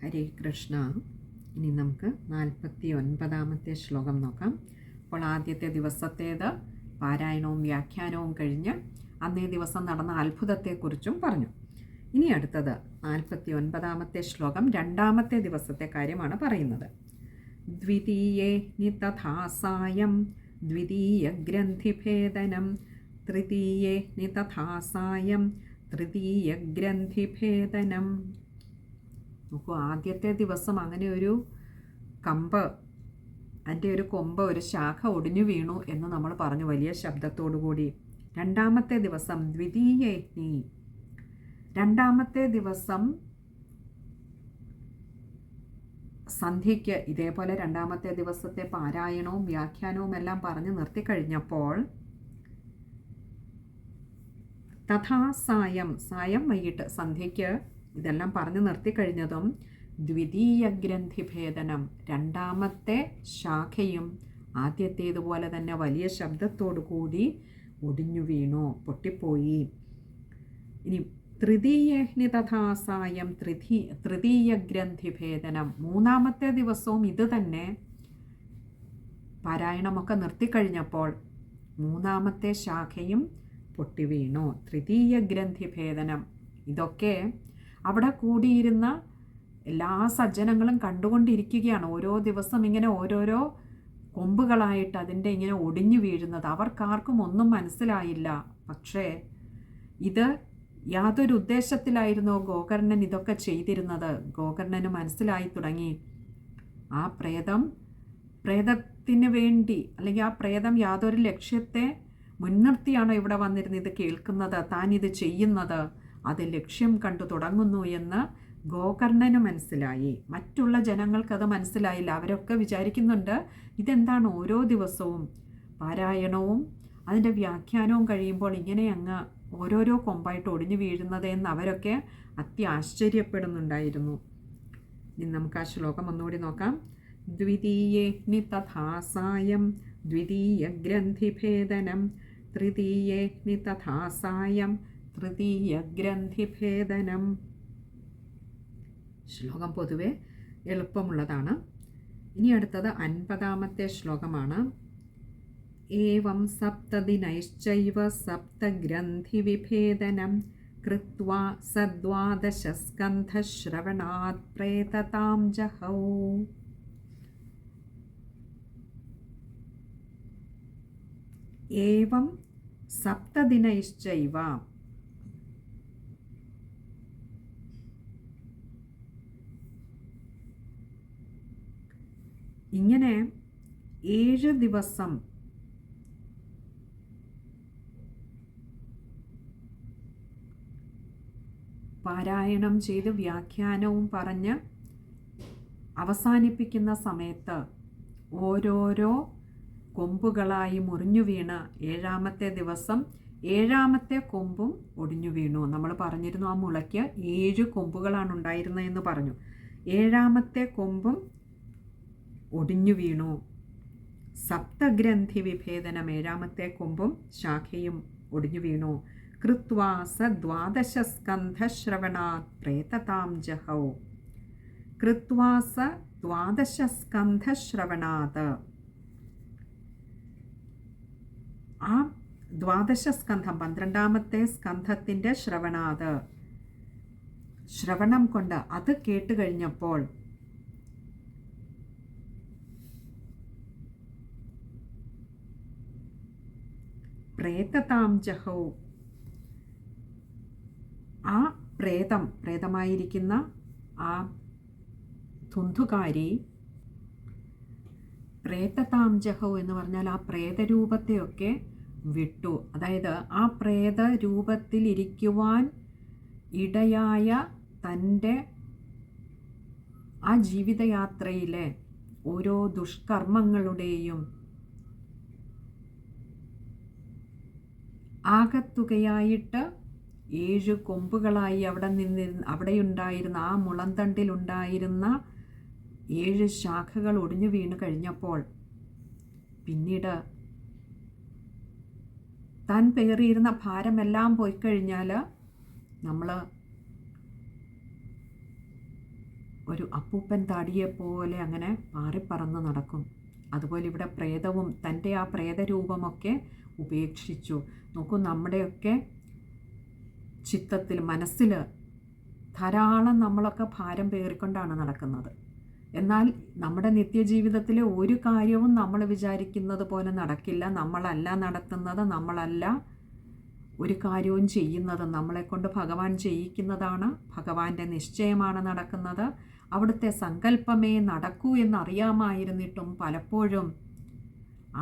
ഹരേ കൃഷ്ണ. ഇനി നമുക്ക് 49ാമത്തെ ശ്ലോകം നോക്കാം. അപ്പോൾ ആദ്യത്തെ ദിവസത്തേത് പാരായണവും വ്യാഖ്യാനവും കഴിഞ്ഞ് അന്നേ ദിവസം നടന്ന അത്ഭുതത്തെക്കുറിച്ചും പറഞ്ഞു. ഇനി അടുത്തത് 49ാമത്തെ ശ്ലോകം രണ്ടാമത്തെ ദിവസത്തെ കാര്യമാണ് പറയുന്നത്. ദ്വിതീയേ നിതഥാസായം ദ്വിതീയ ഗ്രന്ഥിഭേദനം തൃതീയേ നിതഥാസായം തൃതീയ ഗ്രന്ഥിഭേദനം. നോക്കൂ, ആദ്യത്തെ ദിവസം അങ്ങനെ ഒരു കമ്പ്, അതിൻ്റെ ഒരു കൊമ്പ്, ഒരു ശാഖ ഒടിഞ്ഞു വീണു എന്ന് നമ്മൾ പറഞ്ഞു വലിയ ശബ്ദത്തോടു കൂടി. രണ്ടാമത്തെ ദിവസം ദ്വിതീയേഹ്നി, രണ്ടാമത്തെ ദിവസം സന്ധ്യയ്ക്ക് ഇതേപോലെ രണ്ടാമത്തെ ദിവസത്തെ പാരായണവും വ്യാഖ്യാനവും എല്ലാം പറഞ്ഞു നിർത്തിക്കഴിഞ്ഞപ്പോൾ തഥാ സായം, സായം വൈകിട്ട് സന്ധ്യയ്ക്ക് ഇതെല്ലാം പറഞ്ഞു നിർത്തിക്കഴിഞ്ഞതും ദ്വിതീയ ഗ്രന്ഥിഭേദനം, രണ്ടാമത്തെ ശാഖയും ആദ്യത്തേതുപോലെ തന്നെ വലിയ ശബ്ദത്തോടു കൂടി ഒടിഞ്ഞു വീണു, പൊട്ടിപ്പോയി. ഇനി തൃതീയേഹ്നി തഥാസായം തൃതീയ ഗ്രന്ഥിഭേദനം, മൂന്നാമത്തെ ദിവസവും ഇത് തന്നെ പാരായണമൊക്കെ നിർത്തിക്കഴിഞ്ഞപ്പോൾ മൂന്നാമത്തെ ശാഖയും പൊട്ടിവീണു. തൃതീയ ഗ്രന്ഥിഭേദനം. ഇതൊക്കെ അവിടെ കൂടിയിരുന്ന എല്ലാ സജ്ജനങ്ങളും കണ്ടുകൊണ്ടിരിക്കുകയാണ്. ഓരോ ദിവസം ഇങ്ങനെ ഓരോരോ കൊമ്പുകളായിട്ട് അതിൻ്റെ ഇങ്ങനെ ഒടിഞ്ഞു വീഴുന്നത് അവർക്കാർക്കും ഒന്നും മനസ്സിലായില്ല. പക്ഷേ ഇത് യാതൊരു ഉദ്ദേശത്തിലായിരുന്നോ ഗോകർണൻ ഇതൊക്കെ ചെയ്തിരുന്നത്? ഗോകർണന് മനസ്സിലായി തുടങ്ങി. ആ പ്രേതത്തിന് വേണ്ടി, അല്ലെങ്കിൽ ആ പ്രേതം യാതൊരു ലക്ഷ്യത്തെ മുൻനിർത്തിയാണോ ഇവിടെ വന്നിരുന്നത് ഇത് കേൾക്കുന്നത്, താൻ ഇത് ചെയ്യുന്നത്, അത് ലക്ഷ്യം കണ്ടു തുടങ്ങുന്നു എന്ന് ഗോകർണന് മനസ്സിലായി. മറ്റുള്ള ജനങ്ങൾക്കത് മനസ്സിലായില്ല. അവരൊക്കെ വിചാരിക്കുന്നുണ്ട് ഇതെന്താണ് ഓരോ ദിവസവും പാരായണവും അതിൻ്റെ വ്യാഖ്യാനവും കഴിയുമ്പോൾ ഇങ്ങനെ അങ്ങ് ഓരോരോ കൊമ്പായിട്ട് ഒടിഞ്ഞു വീഴുന്നത് എന്ന് അവരൊക്കെ ആശ്ചര്യപ്പെടുന്നുണ്ടായിരുന്നു. ഇനി നമുക്ക് ആ ശ്ലോകം ഒന്നുകൂടി നോക്കാം. ദ്വിതീയേഹ്നി തഥാസായം ദ്വിതീയ ഗ്രന്ഥിഭേദനം തൃതീയേഹ്നി തഥാസായം തൃതീയ ഗ്രന്ഥിഭേദനം. ശ്ലോകം പൊതുവെ എളുപ്പമുള്ളതാണ്. ഇനി അടുത്തത് 50ാമത്തെ ശ്ലോകമാണ്. ഏവം സപ്തദിനൈശ്ചൈവ സപ്തഗ്രന്ഥിവിഭേദനം കൃത്വാ സദ്വാദശസ്കന്ധശ്രവണാത് പ്രേതതാം ജഹൗ. ഏവം സപ്തദിനൈശ്ചൈവ, ഇങ്ങനെ 7 ദിവസം പാരായണം ചെയ്ത് വ്യാഖ്യാനവും പറഞ്ഞ് അവസാനിപ്പിക്കുന്ന സമയത്ത് ഓരോരോ കൊമ്പുകളായി മുറിഞ്ഞു വീണ് 7ാമത്തെ ദിവസം 7ാമത്തെ കൊമ്പും ഒടിഞ്ഞു വീണു. നമ്മൾ പറഞ്ഞിരുന്നു ആ മുളയ്ക്ക് 7 കൊമ്പുകളാണ് ഉണ്ടായിരുന്നതെന്ന് പറഞ്ഞു. 7ാമത്തെ കൊമ്പും ഒടിഞ്ഞു വീണു. സപ്തഗ്രന്ഥി വിഭേദനം, 7ാമത്തെ കൊമ്പും ശാഖയും ഒടിഞ്ഞു വീണു. കൃത്വാ സദ്വാദശസ്കന്ധശ്രവണാത് പ്രേതതാം ജഹൗ. കൃത്വാ സദ്വാദശസ്കന്ധശ്രവണാത്, ആ ദ്വാദശസ്കന്ധം 12ാമത്തെ സ്കന്ധത്തിൻ്റെ ശ്രവണാത്, ശ്രവണം കൊണ്ട് അത് കേട്ട് കഴിഞ്ഞപ്പോൾ പ്രേതതാം ജഹൗ, ആ പ്രേതമായിരിക്കുന്ന ആ ധുന്ധുകാരി, പ്രേതതാം ജഹൗ എന്ന് പറഞ്ഞാൽ ആ പ്രേതരൂപത്തെയൊക്കെ വിട്ടു. അതായത് ആ പ്രേതരൂപത്തിലിരിക്കുവാൻ ഇടയായ തൻ്റെ ആ ജീവിതയാത്രയിലെ ഓരോ ദുഷ്കർമ്മങ്ങളുടെയും ആകത്തുകയായിട്ട് 7 കൊമ്പുകളായി അവിടെയുണ്ടായിരുന്ന ആ മുളന്തണ്ടിലുണ്ടായിരുന്ന 7 ശാഖകൾ ഒടിഞ്ഞു വീണ് കഴിഞ്ഞപ്പോൾ പിന്നീട് താൻ പേറിയിരുന്ന ഭാരമെല്ലാം പോയി കഴിഞ്ഞാൽ നമ്മൾ ഒരു അപ്പൂപ്പൻ താടിയെപ്പോലെ അങ്ങനെ പാറിപ്പറന്ന് നടക്കും. അതുപോലെ ഇവിടെ പ്രേതവും തൻ്റെ ആ പ്രേതരൂപമൊക്കെ ഉപേക്ഷിച്ചു. നോക്കൂ, നമ്മുടെയൊക്കെ ചിത്തത്തിൽ, മനസ്സിൽ ധാരാളം നമ്മളൊക്കെ ഭാരം പേറിക്കൊണ്ടാണ് നടക്കുന്നത്. എന്നാൽ നമ്മുടെ നിത്യജീവിതത്തിലെ ഒരു കാര്യവും നമ്മൾ വിചാരിക്കുന്നത് പോലെ നടക്കില്ല. നമ്മളല്ല നടത്തുന്നത്, നമ്മളല്ല ഒരു കാര്യവും ചെയ്യുന്നത്. നമ്മളെക്കൊണ്ട് ഭഗവാൻ ചെയ്യിക്കുന്നതാണ്, ഭഗവാന്റെ നിശ്ചയമാണ് നടക്കുന്നത്. അവിടുത്തെ സങ്കല്പമേ നടക്കൂ എന്നറിയാമായിരുന്നിട്ടും പലപ്പോഴും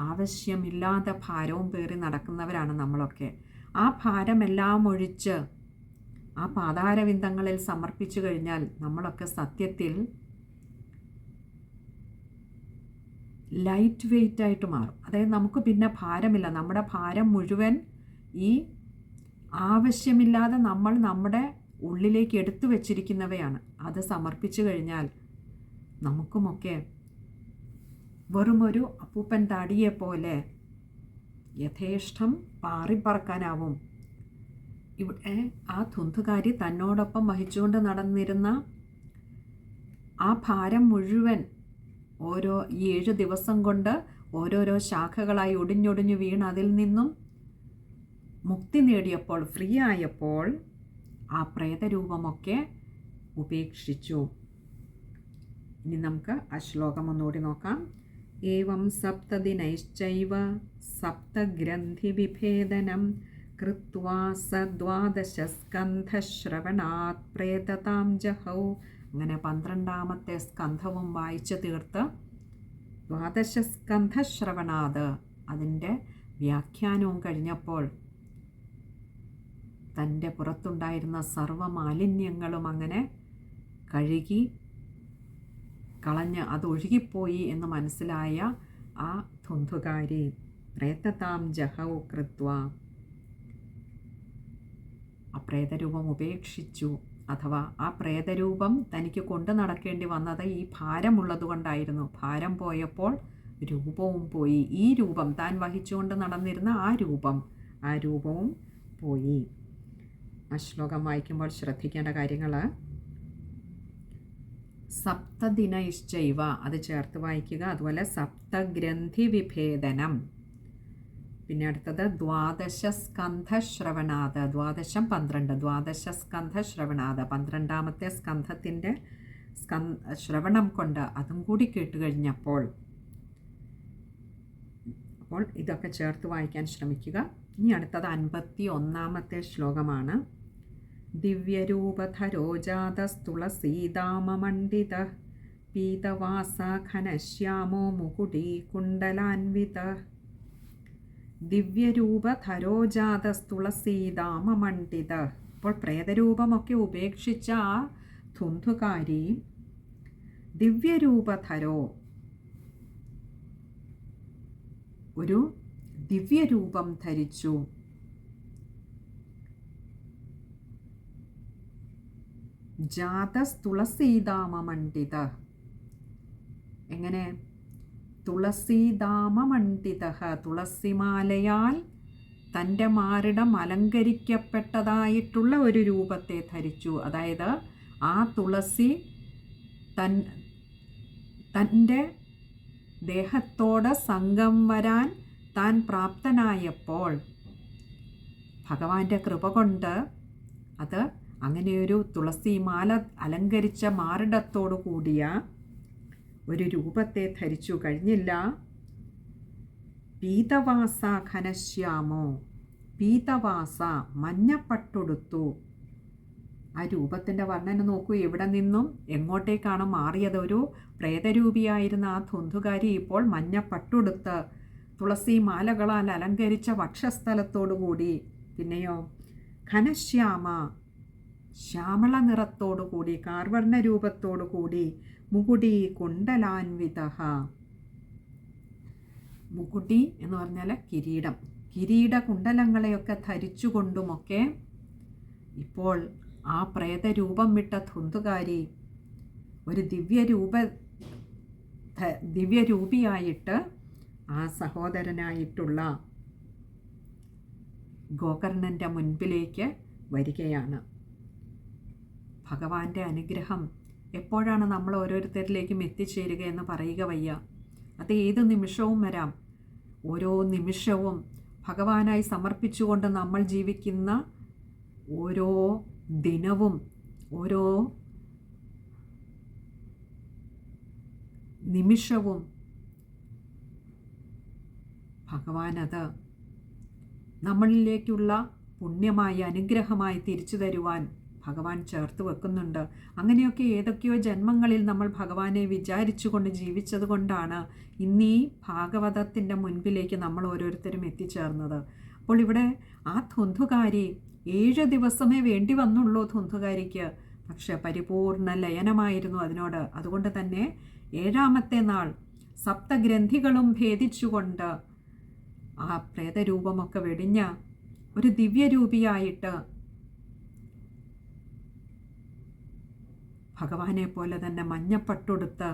ആവശ്യമില്ലാത്ത ഭാരവും പേറി നടക്കുന്നവരാണ് നമ്മളൊക്കെ. ആ ഭാരമെല്ലാം ഒഴിച്ച് ആ പാതാരവിന്ദങ്ങളിൽ സമർപ്പിച്ചു കഴിഞ്ഞാൽ നമ്മളൊക്കെ സത്യത്തിൽ ലൈറ്റ് വെയ്റ്റ് ആയിട്ട് മാറും. അതായത് നമുക്ക് പിന്നെ ഭാരമില്ല. നമ്മുടെ ഭാരം മുഴുവൻ ഈ ആവശ്യമില്ലാതെ നമ്മൾ നമ്മുടെ ഉള്ളിലേക്ക് എടുത്തു വച്ചിരിക്കുന്നവയാണ്. അത് സമർപ്പിച്ചു കഴിഞ്ഞാൽ നമുക്കുമൊക്കെ വെറുമൊരു അപ്പൂപ്പൻ താടിയെപ്പോലെ യഥേഷ്ടം പാറിപ്പറക്കാനാവും. ഇവിടെ ആ ധുന്ധുകാരി തന്നോടൊപ്പം വഹിച്ചുകൊണ്ട് നടന്നിരുന്ന ആ ഭാരം മുഴുവൻ ഈ 7 ദിവസം കൊണ്ട് ഓരോരോ ശാഖകളായി ഒടിഞ്ഞൊടിഞ്ഞു വീണ് അതിൽ നിന്നും മുക്തി നേടിയപ്പോൾ, ഫ്രീ ആയപ്പോൾ ആ പ്രേതരൂപമൊക്കെ ഉപേക്ഷിച്ചു. ഇനി നമുക്ക് ആ ശ്ലോകം ഒന്നുകൂടി നോക്കാം. ഏവം സപ്തദിനൈശ്ചൈവ സപ്തഗ്രന്ഥിവിഭേദനം കൃത്വാ സദ്വാദശസ്കന്ധശ്രവണാത് പ്രേതതാം ജഹൗ. അങ്ങനെ 12ാമത്തെ സ്കന്ധവും വായിച്ചു തീർത്ത് ദ്വാദശസ്കന്ധശ്രവണാത് അതിൻ്റെ വ്യാഖ്യാനവും കഴിഞ്ഞപ്പോൾ തൻ്റെ പുറത്തുണ്ടായിരുന്ന സർവ്വമാലിന്യങ്ങളും അങ്ങനെ കഴുകി കളഞ്ഞ് അതൊഴുകിപ്പോയി എന്ന് മനസ്സിലായ ആ ധുന്ധുകാരി പ്രേതതാം ജഹൗ കൃത്വ ആ പ്രേതരൂപം ഉപേക്ഷിച്ചു. അഥവാ ആ പ്രേതരൂപം തനിക്ക് കൊണ്ടു നടക്കേണ്ടി വന്നത് ഈ ഭാരമുള്ളതുകൊണ്ടായിരുന്നു. ഭാരം പോയപ്പോൾ രൂപവും പോയി. ഈ രൂപം താൻ വഹിച്ചുകൊണ്ട് നടന്നിരുന്ന ആ രൂപവും പോയി. ആ ശ്ലോകം വായിക്കുമ്പോൾ ശ്രദ്ധിക്കേണ്ട കാര്യങ്ങൾ, സപ്തദിനൈശ്ചൈവ അത് ചേർത്ത് വായിക്കുക. അതുപോലെ സപ്തഗ്രന്ഥി വിഭേദനം. പിന്നെ അടുത്തത് ദ്വാദശസ്കന്ധശ്രവണാത്. ദ്വാദശം 12, ദ്വാദശസ്കന്ധശ്രവണാത് 12ാമത്തെ സ്കന്ധത്തിൻ്റെ ശ്രവണം കൊണ്ട് അതും കൂടി കേട്ടുകഴിഞ്ഞപ്പോൾ ഇതൊക്കെ ചേർത്ത് വായിക്കാൻ ശ്രമിക്കുക. ഇനി അടുത്തത് 51ാമത്തെ ശ്ലോകമാണ്. ദിവ്യരൂപധരോജാതസ്തുളസീദാമമണ്ഡിത പീതവാസ ഘനശ്യാമോ മുകുടീ കുണ്ടലാൻവിത. ദിവ്യരൂപധരോജാതസ്തുളസീദാമമണ്ഡിത. അപ്പോൾ പ്രേതരൂപമൊക്കെ ഉപേക്ഷിച്ച ആ ധുന്ധുകാരി ദിവ്യരൂപധരോ, ഒരു ദിവ്യരൂപം ധരിച്ചു. ജാതസ്തുളസീദാമമണ്ഡിത. എങ്ങനെ? തുളസീദാമമണ്ഡിത, തുളസിമാലയാൽ തൻ്റെ മാറിടം അലങ്കരിക്കപ്പെട്ടതായിട്ടുള്ള ഒരു രൂപത്തെ ധരിച്ചു. അതായത് ആ തുളസി തൻ്റെ ദേഹത്തോട് സംഗം വരാൻ താൻ പ്രാപ്തനായപ്പോൾ ഭഗവാന്റെ കൃപ കൊണ്ട് അത് അങ്ങനെയൊരു തുളസിമാല അലങ്കരിച്ച മാറിടത്തോടു കൂടിയ ഒരു രൂപത്തെ ധരിച്ചു. കഴിഞ്ഞില്ല, പീതവാസ ഘനശ്യാമോ, പീതവാസ മഞ്ഞപ്പട്ടുടുത്തു. ആ രൂപത്തിൻ്റെ വർണ്ണന നോക്കൂ. എവിടെ നിന്നും എങ്ങോട്ടേക്കാണ് മാറിയത്? ഒരു പ്രേതരൂപിയായിരുന്ന ആ ധുന്ധുകാരി ഇപ്പോൾ മഞ്ഞപ്പട്ടുടുത്ത് തുളസി മാലകളാൽ അലങ്കരിച്ച വക്ഷസ്ഥലത്തോടുകൂടി, പിന്നെയോ ഘനശ്യാമ ശ്യാമള നിറത്തോടുകൂടി, കാർവർണ്ണ രൂപത്തോടുകൂടി, മുകുടി കുണ്ടലാൻവിത. മുകുടി എന്ന് പറഞ്ഞാൽ കിരീടം, കിരീടകുണ്ടലങ്ങളെയൊക്കെ ധരിച്ചുകൊണ്ടുമൊക്കെ ഇപ്പോൾ ആ പ്രേതരൂപം വിട്ട ധുന്ധുകാരി ഒരു ദിവ്യരൂപിയായിട്ട് ആ സഹോദരനായിട്ടുള്ള ഗോകർണൻ്റെ മുൻപിലേക്ക് വരികയാണ്. ഭഗവാന്റെ അനുഗ്രഹം എപ്പോഴാണ് നമ്മൾ ഓരോരുത്തരിലേക്കും എത്തിച്ചേരുക എന്ന് പറയുക വയ്യ. അത് ഏത് നിമിഷവും വരാം. ഓരോ നിമിഷവും ഭഗവാനായി സമർപ്പിച്ചുകൊണ്ട് നമ്മൾ ജീവിക്കുന്ന ഓരോ ദിനവും ഓരോ നിമിഷവും ഭഗവാനത് നമ്മളിലേക്കുള്ള പുണ്യമായി അനുഗ്രഹമായി തിരിച്ചു തരുവാൻ ഭഗവാൻ ചേർത്ത് വെക്കുന്നുണ്ട്. അങ്ങനെയൊക്കെ ഏതൊക്കെയോ ജന്മങ്ങളിൽ നമ്മൾ ഭഗവാനെ വിചാരിച്ചുകൊണ്ട് ജീവിച്ചത് കൊണ്ടാണ് ഇന്നീ ഭാഗവതത്തിൻ്റെ മുൻപിലേക്ക് നമ്മൾ ഓരോരുത്തരും എത്തിച്ചേർന്നത്. അപ്പോൾ ഇവിടെ ആ ധുന്ധുകാരി 7 ദിവസമേ വേണ്ടി വന്നുള്ളൂ ധുന്ധുകാരിക്ക്. പക്ഷെ പരിപൂർണ ലയനമായിരുന്നു അതിനോട്. അതുകൊണ്ട് തന്നെ 7ാമത്തെ നാൾ സപ്തഗ്രന്ഥികളും ഭേദിച്ചുകൊണ്ട് ആ പ്രേതരൂപമൊക്കെ വെടിഞ്ഞ ഒരു ദിവ്യരൂപിയായിട്ട് ഭഗവാനെ പോലെ തന്നെ മഞ്ഞപ്പട്ടുടുത്ത്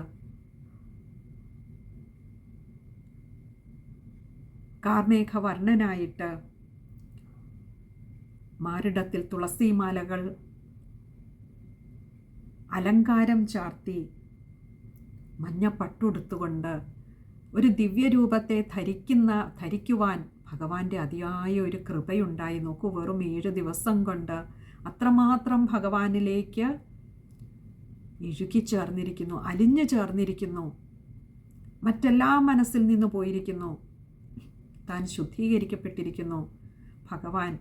കാർമേഘവർണ്ണനായിട്ട് മാറിടത്തിൽ തുളസിമാലകൾ അലങ്കാരം ചാർത്തി മഞ്ഞപ്പട്ടുടുത്തുകൊണ്ട് ഒരു ദിവ്യരൂപത്തെ ധരിക്കുവാൻ ഭഗവാന്റെ അതിയായ ഒരു കൃപയുണ്ടായി. നോക്കൂ, വെറും 7 ദിവസം കൊണ്ട് അത്രമാത്രം ഭഗവാനിലേക്ക് ഇഴുകിച്ചേർന്നിരിക്കുന്നു, അലിഞ്ഞു ചേർന്നിരിക്കുന്നു. മറ്റെല്ലാം മനസ്സിൽ നിന്ന് പോയിരിക്കുന്നു. താൻ ശുദ്ധീകരിക്കപ്പെട്ടിരിക്കുന്നു. ഭഗവാൻ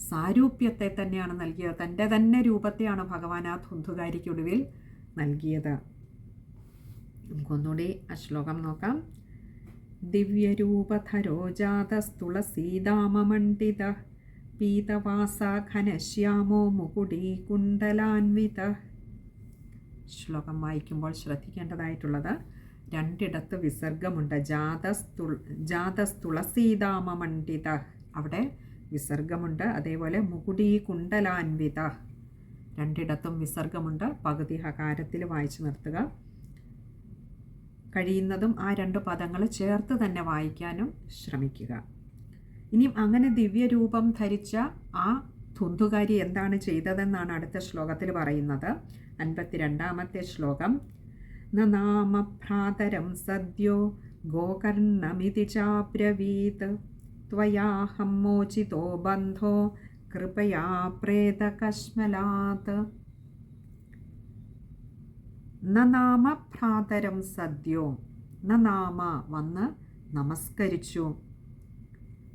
സാരൂപ്യത്തെ തന്നെയാണ് നൽകിയത്. തൻ്റെ തന്നെ രൂപത്തെയാണ് ഭഗവാൻ ആ ധുന്ധുകാരിക്കൊടുവിൽ നൽകിയത്. നമുക്കൊന്നുകൂടി ആ ശ്ലോകം നോക്കാം. ദിവ്യരൂപധരോ ജാതസ്തുളസീദാമമണ്ഡിത പീതവാസ ഘനശ്യാമോ മുകുടീ കുണ്ടലാൻവിത. ശ്ലോകം വായിക്കുമ്പോൾ ശ്രദ്ധിക്കേണ്ടതായിട്ടുള്ളത് 2 ഇടത്ത് വിസർഗമുണ്ട്. ജാതസ്തുളസീദാമമണ്ഡിത അവിടെ വിസർഗമുണ്ട്. അതേപോലെ മുകുടീ കുണ്ടലാൻവിത 2 ഇടത്തും വിസർഗമുണ്ട്. പകുതി ഹകാരത്തിൽ വായിച്ചു നിർത്തുക. കഴിയുന്നതും ആ 2 പദങ്ങൾ ചേർത്ത് തന്നെ വായിക്കാനും ശ്രമിക്കുക. ഇനിയും അങ്ങനെ ദിവ്യരൂപം ധരിച്ച ആ ധുന്ധുകാരി എന്താണ് ചെയ്തതെന്നാണ് അടുത്ത ശ്ലോകത്തിൽ പറയുന്നത്. 52ാമത്തെ ശ്ലോകം. നാമഭ്രാതരം സദ്യോ ഗോകർണമിതി ചാബ്രവീത് ത്വയാഹം മോചിതോ ബന്ധോ കൃപയാ പ്രേതകശ്മലാത്. നാമ ഭ്രാതരം സദ്യോ. നാമ വന്ന് നമസ്കരിച്ചു.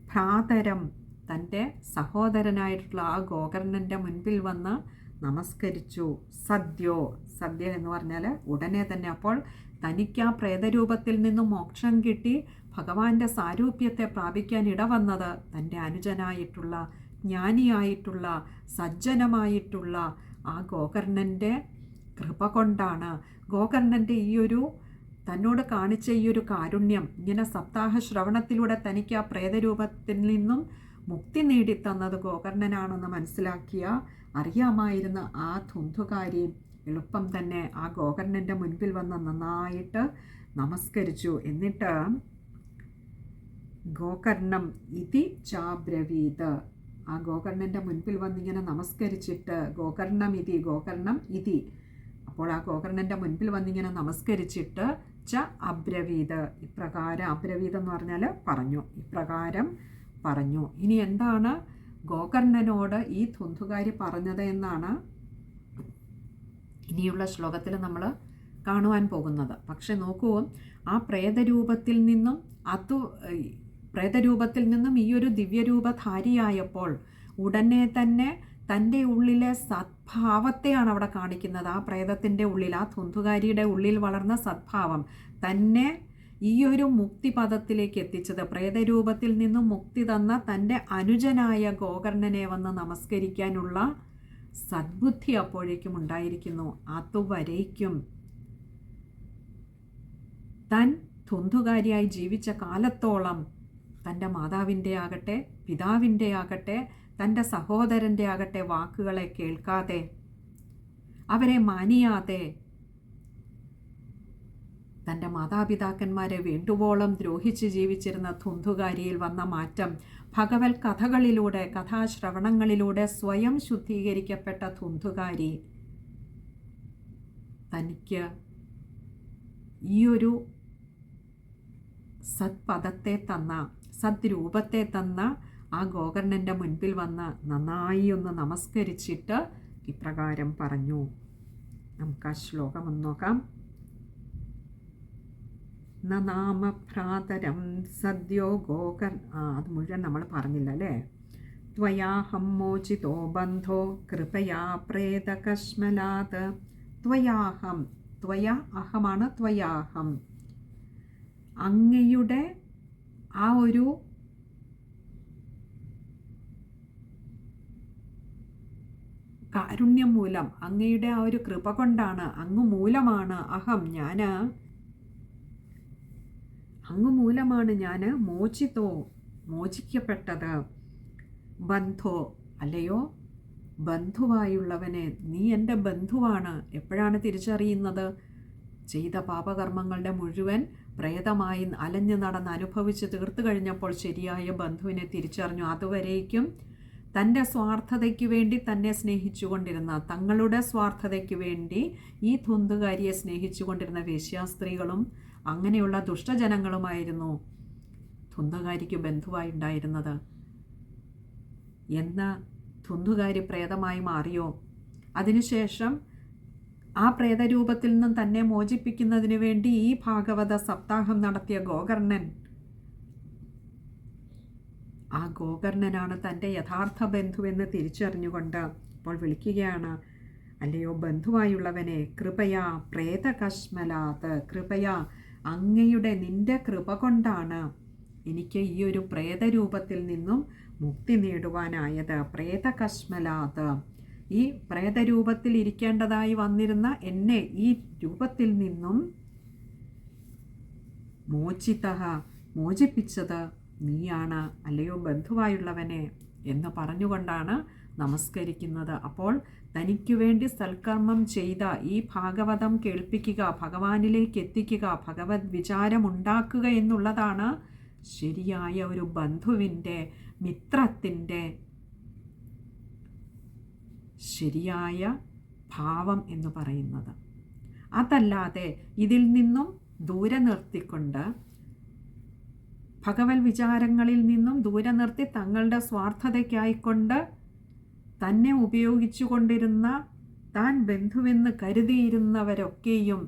ഭ്രാതരം തൻ്റെ സഹോദരനായിട്ടുള്ള ആ ഗോകർണൻ്റെ മുൻപിൽ വന്ന് നമസ്കരിച്ചു. സദ്യോ, സദ്യ എന്ന് പറഞ്ഞാൽ ഉടനെ തന്നെ. അപ്പോൾ തനിക്ക് ആ പ്രേതരൂപത്തിൽ നിന്നും മോക്ഷം കിട്ടി ഭഗവാന്റെ സാരൂപ്യത്തെ പ്രാപിക്കാൻ ഇടവന്നത് തൻ്റെ അനുജനായിട്ടുള്ള ജ്ഞാനിയായിട്ടുള്ള സജ്ജനമായിട്ടുള്ള ആ ഗോകർണൻ്റെ കൃപ കൊണ്ടാണ്. ഗോകർണൻ്റെ തന്നോട് കാണിച്ച ഈ ഒരു കാരുണ്യം, ഇങ്ങനെ സപ്താഹ ശ്രവണത്തിലൂടെ തനിക്ക് ആ പ്രേതരൂപത്തിൽ നിന്നും മുക്തി നേടിത്തന്നത് ഗോകർണനാണെന്ന് മനസ്സിലാക്കിയ അറിയാമായിരുന്ന ആ ധുന്ധുകാരി എളുപ്പം തന്നെ ആ ഗോകർണൻ്റെ മുൻപിൽ വന്ന് നന്നായിട്ട് നമസ്കരിച്ചു. എന്നിട്ട് ഗോകർണം ഇതി ചാബ്രവീത്, ആ ഗോകർണൻ്റെ മുൻപിൽ വന്നിങ്ങനെ നമസ്കരിച്ചിട്ട് ഗോകർണം ഇതി, അപ്പോൾ ആ ഗോകർണൻ്റെ മുൻപിൽ വന്നിങ്ങനെ നമസ്കരിച്ചിട്ട് ച അബ്രവീത്, ഇപ്രകാരം, അബ്രവീത് എന്ന് പറഞ്ഞാൽ പറഞ്ഞു, ഇപ്രകാരം പറഞ്ഞു. ഇനി എന്താണ് ഗോകർണനോട് ഈ ധുന്ധുകാരി പറഞ്ഞത് എന്നാണ് ഇനിയുള്ള ശ്ലോകത്തിൽ നമ്മൾ കാണുവാൻ പോകുന്നത്. പക്ഷെ നോക്കൂ, ആ പ്രേതരൂപത്തിൽ നിന്നും ഈ ഒരു ദിവ്യരൂപധാരിയായപ്പോൾ ഉടനെ തന്നെ തൻ്റെ ഉള്ളിലെ സദ്ഭാവത്തെയാണ് അവിടെ കാണിക്കുന്നത്. ആ പ്രേതത്തിൻ്റെ ഉള്ളിൽ, ആ ധുന്ധുകാരിയുടെ ഉള്ളിൽ വളർന്ന സദ്ഭാവം തന്നെ ഈ ഒരു മുക്തിപദത്തിലേക്ക് എത്തിച്ചത്. പ്രേതരൂപത്തിൽ നിന്നും മുക്തി തന്ന തൻ്റെ അനുജനായ ഗോകർണനെ വന്ന് നമസ്കരിക്കാനുള്ള സദ്ബുദ്ധി അപ്പോഴേക്കും ഉണ്ടായിരിക്കുന്നു. അതുവരേക്കും താൻ ധുന്ധുകാരിയായി ജീവിച്ച കാലത്തോളം തൻ്റെ മാതാവിൻ്റെ ആകട്ടെ പിതാവിൻ്റെ ആകട്ടെ തൻ്റെ സഹോദരൻ്റെ ആകട്ടെ വാക്കുകളെ കേൾക്കാതെ, അവരെ മാനിയാതെ, തൻ്റെ മാതാപിതാക്കന്മാരെ വേണ്ടുവോളം ദ്രോഹിച്ച് ജീവിച്ചിരുന്ന ധുന്ധുകാരിയിൽ വന്ന മാറ്റം ഭഗവത് കഥകളിലൂടെ, കഥാശ്രവണങ്ങളിലൂടെ സ്വയം ശുദ്ധീകരിക്കപ്പെട്ട ധുന്ധുകാരി തനിക്ക് ഈ ഒരു സത്പദത്തെ തന്ന, സദ്രൂപത്തെ തന്ന ആ ഗോകർണൻ്റെ മുൻപിൽ വന്ന് നന്നായി ഒന്ന് നമസ്കരിച്ചിട്ട് ഇപ്രകാരം പറഞ്ഞു. നമുക്ക് ആ ശ്ലോകം ഒന്ന് നോക്കാം. നാമഭ്രാതരം സദ്യോ അത് മുഴുവൻ നമ്മൾ പറഞ്ഞില്ല അല്ലേ. ത്വയാഹം മോചിതോ ബന്ധോ കൃപയാ പ്രേതകശ്മലാത്. ത്വയാഹം, ത്വയാ അഹമാണ് ത്വയാഹം, അങ്ങയുടെ ആ ഒരു കാരുണ്യം മൂലം, അങ്ങയുടെ ആ ഒരു കൃപ കൊണ്ടാണ്, അങ്ങ് മൂലമാണ്, അഹം അങ്ങ് മൂലമാണ് ഞാൻ മോചിക്കപ്പെട്ടത്. ബന്ധോ, അല്ലയോ ബന്ധുവായുള്ളവനെ, നീ എൻ്റെ ബന്ധുവാണ്. എപ്പോഴാണ് തിരിച്ചറിയുന്നത്? ചെയ്ത പാപകർമ്മങ്ങളുടെ മുഴുവൻ പ്രേതമായി അലഞ്ഞു നടന്ന് അനുഭവിച്ച് തീർത്തു കഴിഞ്ഞപ്പോൾ ശരിയായ ബന്ധുവിനെ തിരിച്ചറിഞ്ഞു. അതുവരേക്കും തൻ്റെ സ്വാർത്ഥതയ്ക്ക് വേണ്ടി തന്നെ സ്നേഹിച്ചുകൊണ്ടിരുന്ന, തങ്ങളുടെ സ്വാർത്ഥതയ്ക്ക് വേണ്ടി ഈ ധുന്തുകാരിയെ സ്നേഹിച്ചുകൊണ്ടിരുന്ന വേശ്യാസ്ത്രീകളും അങ്ങനെയുള്ള ദുഷ്ടജനങ്ങളുമായിരുന്നു ധുന്തുകാരിക്ക് ബന്ധുവായി ഉണ്ടായിരുന്നത്. എന്ന് ധുന്തുകാരി പ്രേതമായി മാറിയോ? അതിനുശേഷം ആ പ്രേതരൂപത്തിൽ നിന്നും തന്നെ മോചിപ്പിക്കുന്നതിന് വേണ്ടി ഈ ഭാഗവത സപ്താഹം നടത്തിയ ഗോകർണൻ, ആ ഗോകർണനാണ് തൻ്റെ യഥാർത്ഥ ബന്ധുവെന്ന് തിരിച്ചറിഞ്ഞുകൊണ്ട് ഇപ്പോൾ വിളിക്കുകയാണ്. അല്ലയോ ബന്ധുവായുള്ളവനെ, കൃപയാ പ്രേതകശ്മലാത്, കൃപയാ അങ്ങയുടെ നിൻ്റെ കൃപ കൊണ്ടാണ് എനിക്ക് ഈ ഒരു പ്രേതരൂപത്തിൽ നിന്നും മുക്തി നേടുവാനായത്. പ്രേതകശ്മലാത്, ഈ പ്രേതരൂപത്തിൽ ഇരിക്കേണ്ടതായി വന്നിരുന്ന എന്നെ ഈ രൂപത്തിൽ നിന്നും മോചിപ്പിച്ചത് നീയാണ്, അല്ലയോ ബന്ധുവായുള്ളവനെ എന്ന് പറഞ്ഞുകൊണ്ടാണ് നമസ്കരിക്കുന്നത്. അപ്പോൾ തനിക്ക് വേണ്ടി സൽക്കർമ്മം ചെയ്ത ഈ ഭാഗവതം കേൾപ്പിക്കുക, ഭഗവാനിലേക്ക് എത്തിക്കുക, ഭഗവത് വിചാരമുണ്ടാക്കുക എന്നുള്ളതാണ് ശരിയായ ഒരു ബന്ധുവിൻ്റെ, മിത്രത്തിൻ്റെ ശരിയായ ഭാവം എന്ന് പറയുന്നത്. അതല്ലാതെ ഇതിൽ നിന്നും ദൂരെ നിർത്തിക്കൊണ്ട്, ഭഗവത് വിചാരങ്ങളിൽ നിന്നും ദൂരെ നിർത്തി തങ്ങളുടെ സ്വാർത്ഥതയ്ക്കായിക്കൊണ്ട് തന്നെ ഉപയോഗിച്ചു കൊണ്ടിരുന്ന, താൻ ബന്ധുവെന്ന് കരുതിയിരുന്നവരൊക്കെയും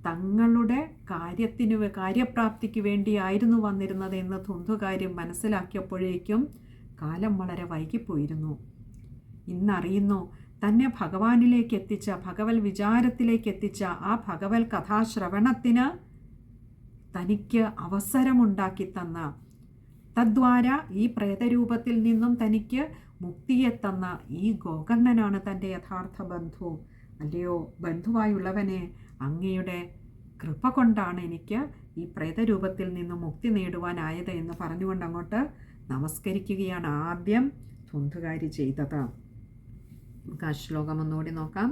തങ്ങളുടെ കാര്യപ്രാപ്തിക്ക് വേണ്ടിയായിരുന്നു വന്നിരുന്നത് എന്ന് ധുന്തുകാര്യം മനസ്സിലാക്കിയപ്പോഴേക്കും കാലം വളരെ വൈകിപ്പോയിരുന്നു. ഇന്നറിയുന്നു, തന്നെ ഭഗവാനിലേക്ക് എത്തിച്ച, ഭഗവത് വിചാരത്തിലേക്ക് എത്തിച്ച ആ ഭഗവത് കഥാശ്രവണത്തിന് തനിക്ക് അവസരമുണ്ടാക്കി തന്ന, തദ്വാര ഈ പ്രേതരൂപത്തിൽ നിന്നും തനിക്ക് മുക്തിയെ തന്ന ഈ ഗോകർണനാണ് തൻ്റെ യഥാർത്ഥ ബന്ധു. അല്ലയോ ബന്ധുവായുള്ളവനെ, അങ്ങയുടെ കൃപ കൊണ്ടാണ് എനിക്ക് ഈ പ്രേതരൂപത്തിൽ നിന്നും മുക്തി നേടുവാനായത് എന്ന് പറഞ്ഞുകൊണ്ട് അങ്ങോട്ട് നമസ്കരിക്കുകയാണ് ആദ്യം ധുന്തുകാരി ചെയ്തത്. നമുക്ക് ആ ശ്ലോകം ഒന്നുകൂടി നോക്കാം.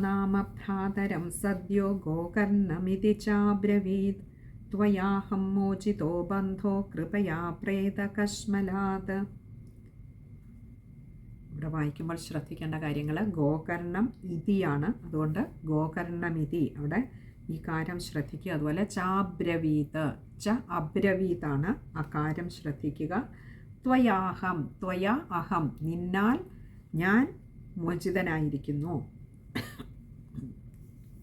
നാമഭ്രാതരം സദ്യോ ഗോകർണമിതി ചാബ്രവീത് ത്വയാഹം മോചിതോ ബന്ധോ കൃപയാ പ്രേതകശ്മലാത്. ഇവിടെ വായിക്കുമ്പോൾ ശ്രദ്ധിക്കേണ്ട കാര്യങ്ങൾ, ഗോകർണം ഇതിയാണ്, അതുകൊണ്ട് ഗോകർണമിതി അവിടെ ഈ കാര്യം ശ്രദ്ധിക്കുക. അതുപോലെ ചാബ്രവീത്, അബ്രവീതാണ്, ആ കാര്യം ശ്രദ്ധിക്കുക. ത്വയാഹം, ത്വയാ അഹം, നിന്നാൽ ഞാൻ മോചിതനായിരിക്കുന്നു,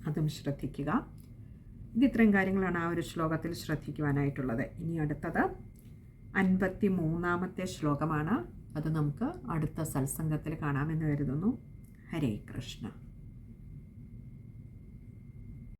അതും ശ്രദ്ധിക്കുക. ഇത്രയും കാര്യങ്ങളാണ് ആ ഒരു ശ്ലോകത്തിൽ ശ്രദ്ധിക്കുവാനായിട്ടുള്ളത്. ഇനി അടുത്തത് 53-ാമത്തെ ശ്ലോകമാണ്. അത് നമുക്ക് അടുത്ത സത്സംഗത്തിൽ കാണാമെന്ന് കരുതുന്നു. ഹരേ കൃഷ്ണ.